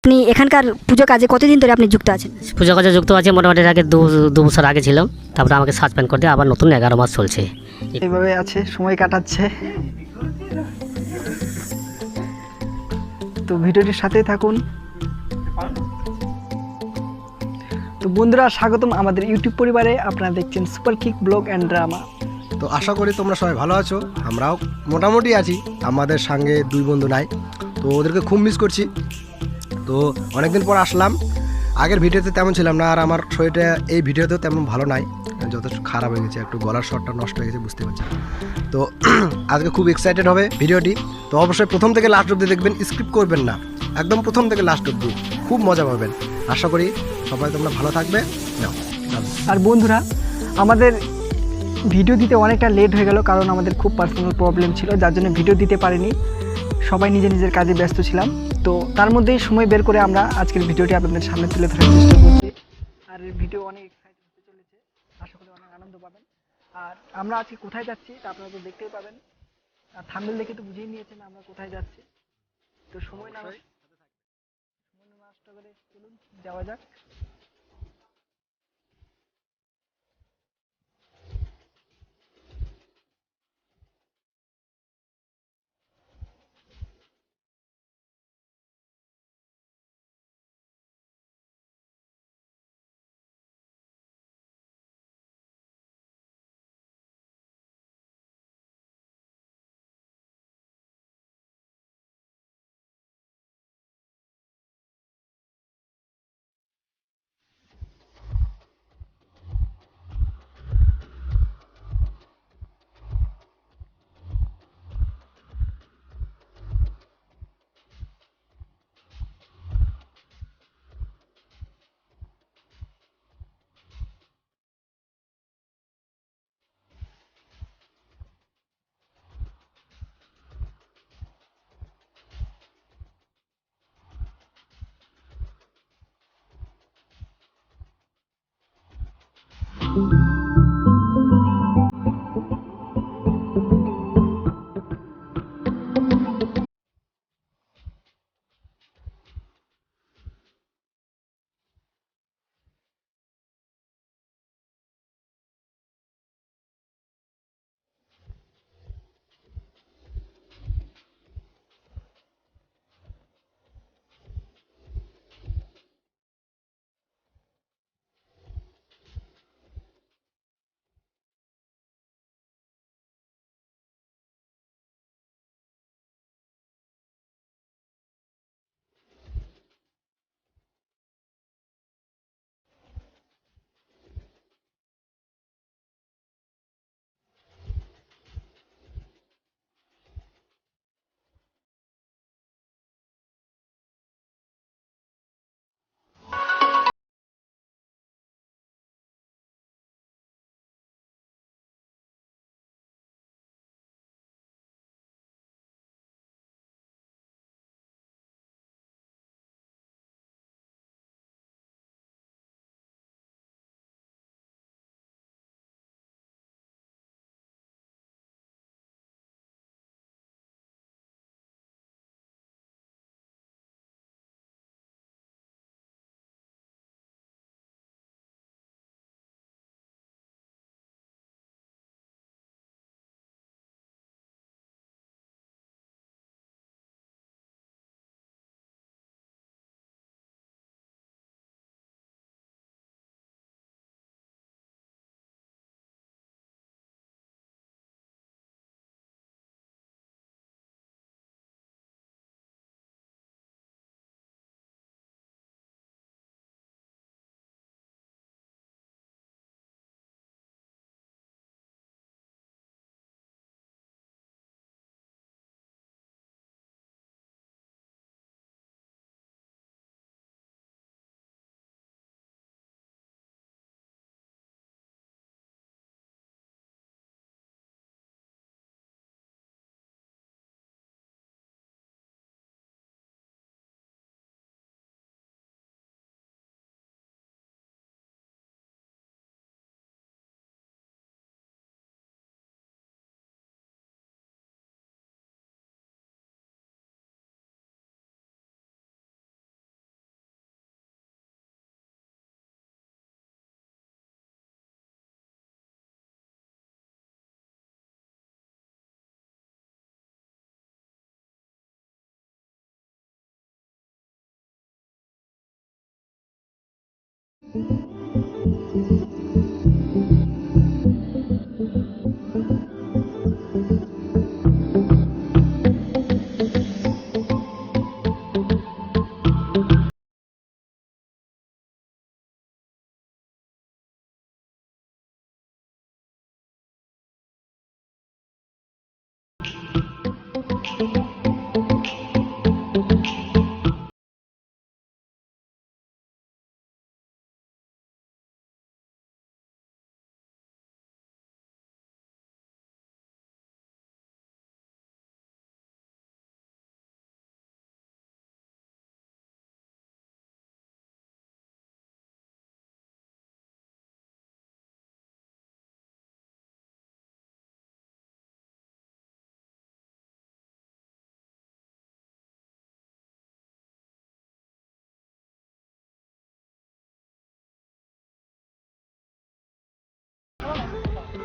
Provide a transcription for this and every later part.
আপনি এখানকার পুজো কাজে কতদিন ধরে আপনি যুক্ত আছেন? পুজো কাজে যুক্ত আছে মোটামুটি আগে দু বছর আগে ছিলাম, তারপরে আমাকে সাসপেন্ড করে দিয়ে আবার নতুন 11 মাস চলছে। এইভাবে আছে, সময় কাটাচ্ছে। তো ভিডিওটির সাথেই থাকুন। তো বন্ধুরা, স্বাগতম আমাদের ইউটিউব পরিবারে। আপনারা দেখছেন super kick blog and drama. তো আশা করি তোমরা সবাই ভালো আছো, আমরাও মোটামুটি আছি। আমাদের সঙ্গে দুই বন্ধু নাই, তো ওদেরকে খুব মিস করছি। তো অনেকদিন পর আসলাম। আগের ভিডিওতে তেমন ছিলাম না, আর আমার শরীরটা এই ভিডিওতেও তেমন ভালো নাই, যথেষ্ট খারাপ হয়ে গেছে, একটু গলার স্বরটা নষ্ট হয়ে গেছে, বুঝতে পারছি। তো আজকে খুব এক্সাইটেড হবে ভিডিওটি। তো অবশ্যই প্রথম থেকে লাস্ট অবধি দেখবেন, স্কিপ করবেন না, একদম প্রথম থেকে লাস্ট অবধি খুব মজা পাবেন। আশা করি সবাই তোমরা ভালো থাকবে। নাও চলো। আর বন্ধুরা, আমাদের ভিডিও দিতে অনেকটা লেট হয়ে গেল, কারণ আমাদের খুব পার্সোনাল প্রবলেম ছিল, যার জন্য ভিডিও দিতে পারিনি। সবাই নিজের নিজের কাজে ব্যস্ত ছিলাম। তো তার মধ্যেই সময় বের করে আমরা আজকের ভিডিওটি আপনাদের সামনে তুলে ধরার চেষ্টা করছি। আর এই ভিডিও অনেক এক্সাইটিং হতে চলেছে, আশা করি অনেক আনন্দ পাবেন। আর আমরা আজকে কোথায় যাচ্ছি তা আপনারা তো দেখতেই পাবেন, আর থাম্বনেল দেখে তো বুঝেই নিয়েছেন আমরা কোথায় যাচ্ছি। তো সময় নষ্ট করে চলুন যাওয়া যাক।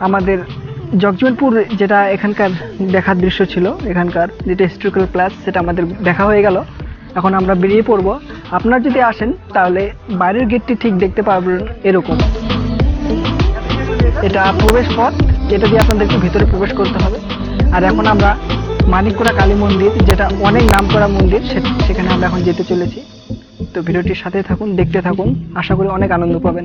আমাদের জগজীবনপুর যেটা এখানকার দেখার দৃশ্য ছিল, এখানকার যেটা হিস্টোরিক্যাল প্লেস, সেটা আমাদের দেখা হয়ে গেল। এখন আমরা বেরিয়ে পড়ব। আপনারা যদি আসেন তাহলে বাইরের গেটটি ঠিক দেখতে পাবেন এরকম। এটা প্রবেশ পথ, যেটা দিয়ে আপনাদেরকে ভিতরে প্রবেশ করতে হবে। আর এখন আমরা মানিককুড়া কালী মন্দির, যেটা অনেক নামকরা মন্দির, সেখানে আমরা এখন যেতে চলেছি। তো ভিডিওটির সাথে থাকুন, দেখতে থাকুন, আশা করি অনেক আনন্দ পাবেন।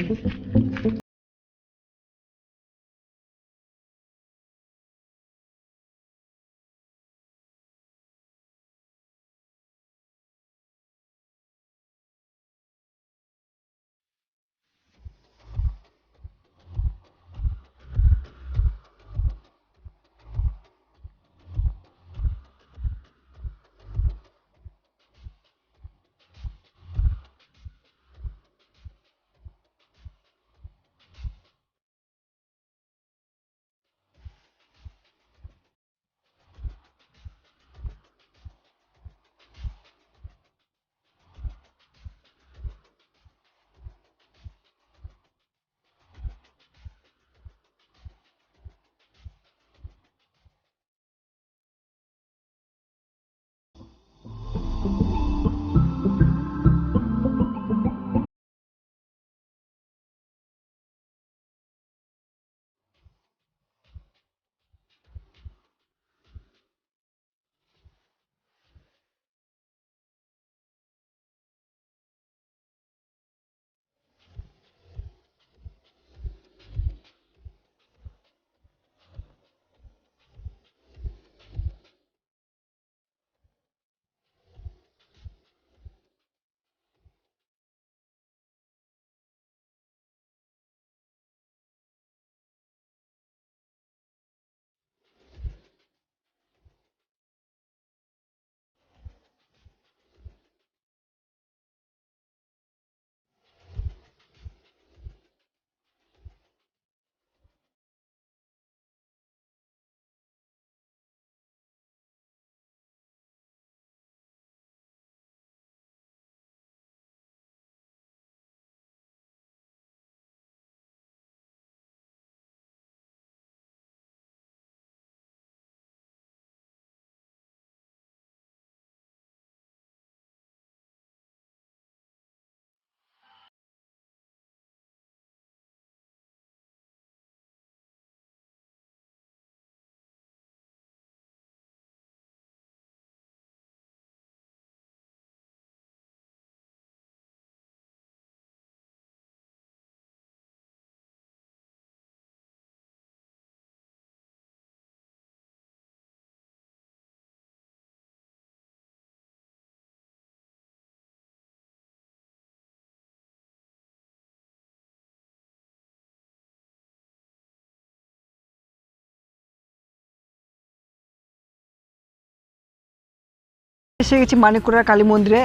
এসে গেছি মানিককুড়া কালী মন্দিরে।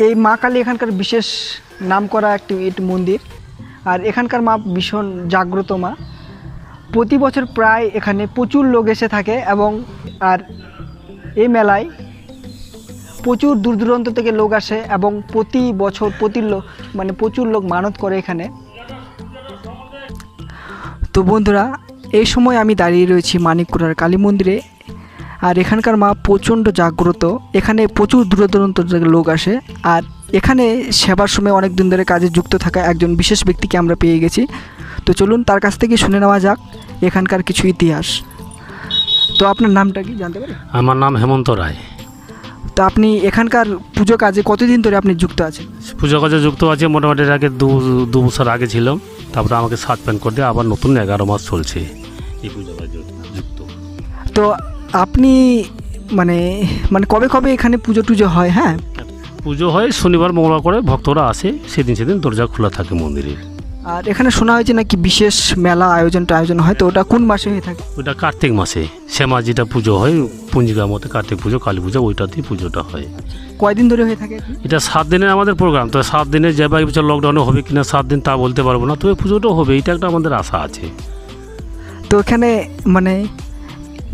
এই মা কালী এখানকার বিশেষ নামকরা একটি মন্দির। আর এখানকার মা ভীষণ জাগ্রত মা। প্রতি বছর প্রায় এখানে প্রচুর লোক এসে থাকে এবং আর এই মেলায় প্রচুর দূর দূরান্ত থেকে লোক আসে এবং প্রতি বছর প্রচুর লোক মানত করে এখানে। তো বন্ধুরা, এই সময় আমি দাঁড়িয়ে রয়েছি মানিককুড়ার কালী মন্দিরে। আর এখানকার মা প্রচণ্ড জাগ্রত, এখানে প্রচুর দূর দূরান্ত থেকে লোক আসে। আর এখানে সেবার সময় অনেক দিন ধরে কাজে যুক্ত থাকা একজন বিশেষ ব্যক্তিকে আমরা পেয়ে গেছি। তো চলুন তার কাছ থেকে শুনে নেওয়া যাক এখানকার কিছু ইতিহাস। তো আপনার নামটা কি জানতে পারি? আমার নাম হেমন্ত রায়। তো আপনি এখানকার পুজো কাজে কতদিন ধরে আপনি যুক্ত আছেন? পুজো কাজে যুক্ত আছে মোটামুটি এর আগে দু বছর আগে ছিলাম, তারপরে আমাকে সাসপেন্ড করে দিয়ে আবার নতুন 11 মাস চলছে এই পুজো কাজে যুক্ত। তো আপনি মানে মানে কবে কবে এখানে পুজো টুজো হয়? হ্যাঁ, পুজো হয় শনিবার মঙ্গলবার করে, ভক্তরা আসে, সেদিন দরজা খোলা থাকে মন্দিরের। আর এখানে শোনা হয়েছে নাকি বিশেষ মেলা আয়োজন হয়, তো ওটা কোন মাসে হয়ে থাকে? ওইটা কার্তিক মাসে শ্যামা যেটা পুজো হয় পঞ্জিকার মধ্যে, কার্তিক পুজো, কালী পুজো, ওইটাতেই পুজোটা হয়। কয়দিন ধরে হয়ে থাকে? এটা 7 দিনের আমাদের প্রোগ্রাম। তো 7 দিনে যে বা বছর লকডাউনে হবে কিনা 7 দিন তা বলতে পারবো না, তবে পুজোটা হবে, এটা একটা আমাদের আশা আছে। তো এখানে মানে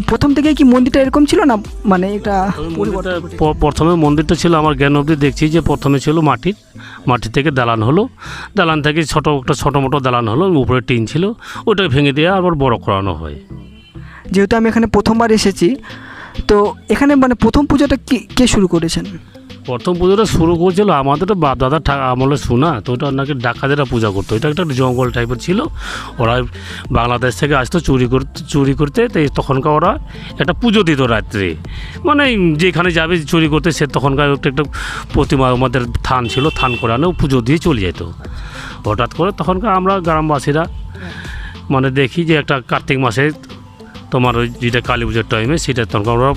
প্রথম থেকে কি মন্দিরটা এরকম ছিল না, মানে এটা পরিবর্তন ঘটেছে? প্রথমে মন্দিরটা ছিল আমার জ্ঞান অবধি দেখছি যে প্রথমে ছিল মাটি থেকে দালান হলো, দালান থেকে ছোটো মোটো দালান হলো, উপরে টিন ছিল, ওটাকে ভেঙে দিয়ে আবার বড় করানো হয়। যেহেতু আমি এখানে প্রথমবার এসেছি, তো এখানে মানে প্রথম পুজোটা কে শুরু করেছেন? প্রথম পুজোটা শুরু করেছিল আমাদের বাপ দাদা আমলে শোনা, তো ওটা নাকি ডাকাতেরা পূজা করতো। এটা একটা জঙ্গল টাইপের ছিল, ওরা বাংলাদেশ থেকে আসতো চুরি করতে, তাই তখনকার ওরা একটা পুজো দিত রাত্রে, মানে যেখানে যাবে চুরি করতে সে তখনকার একটা প্রতিমা আমাদের থান ছিল, থান করে আনে পুজো দিয়ে চলে যেত। হঠাৎ করে তখনকার আমরা গ্রামবাসীরা মানে দেখি যে একটা কার্তিক মাসে তোমার ওই যেটা কালী পুজোর টাইমে সেটা তখন আমরা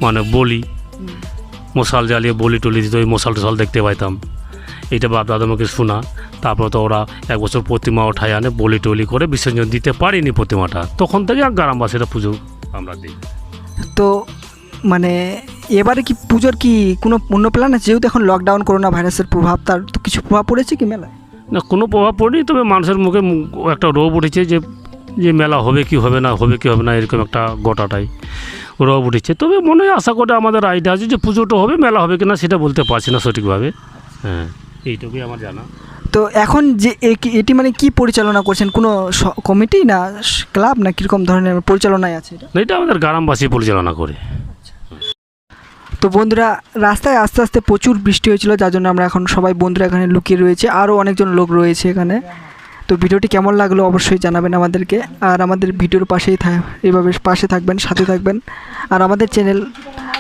মানে বলি মশাল জ্বালিয়ে বলি টলি দিত, ওই মশাল টশাল দেখতে পাইতাম। এইটা বাপ দাদামাকে শোনা। তারপর তো ওরা এক বছর প্রতিমা ওঠায় আনে, বলি টলি করে বিসর্জন দিতে পারিনি প্রতিমাটা, তখন থেকে আর গ্রামবাসীরা পুজো আমরা দিই। তো মানে এবারে কি পুজোর কি কোনো অন্য প্ল্যান আছে? যেহেতু এখন লকডাউন, করোনা ভাইরাসের প্রভাব, তার তো কিছু প্রভাব পড়েছে কি মেলায়? না, কোনো প্রভাব পড়েনি, তবে মানুষের মুখে একটা রোগ উঠেছে যে মেলা হবে কি হবে না এরকম একটা গোটাটাই রোগ উঠেছে। তবে মনে হয় আশা করে আমাদের আইডিয়া আছে যে পুজোটা হবে, মেলা হবে কিনা সেটা বলতে পারছি না সঠিকভাবে। হ্যাঁ, এইটুকুই আমার জানা। তো এখন যে এটি মানে কি পরিচালনা করছেন? কোনো কমিটি না ক্লাব না কীরকম ধরনের পরিচালনায় আছে এটা? এটা আমাদের গ্রামবাসী পরিচালনা করে। তো বন্ধুরা, রাস্তায় আস্তে আস্তে প্রচুর বৃষ্টি হয়েছিল, যার জন্য আমরা এখন সবাই বন্ধুরা এখানে লুকিয়ে রয়েছে, আরও অনেকজন লোক রয়েছে এখানে। তো ভিডিওটি কেমন লাগলো অবশ্যই জানাবেন আমাদেরকে, আর আমাদের ভিডিওর পাশেই এইভাবে পাশে থাকবেন, সাথে থাকবেন। আর আমাদের চ্যানেল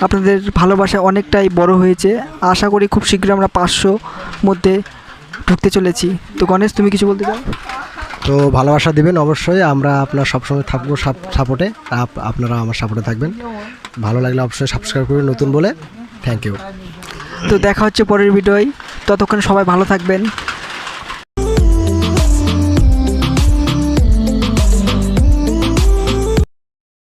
আপনাদের ভালোবাসা অনেকটাই বড় হয়েছে, আশা করি খুব শীঘ্রই আমরা 500 মধ্যে ঢুকতে চলেছি। তো গণেশ, তুমি কিছু বলতে চাও? তো ভালোবাসা দিবেন অবশ্যই, আমরা আপনার সবসময় থাকবো সাপোর্টে, আপনারা আমার সাপোর্টে থাকবেন। ভালো লাগলে অবশ্যই সাবস্ক্রাইব করবেন নতুন বলে। Thank you. তো দেখা হচ্ছে পরের ভিডিওয়, ততক্ষণ সবাই ভালো থাকবেন।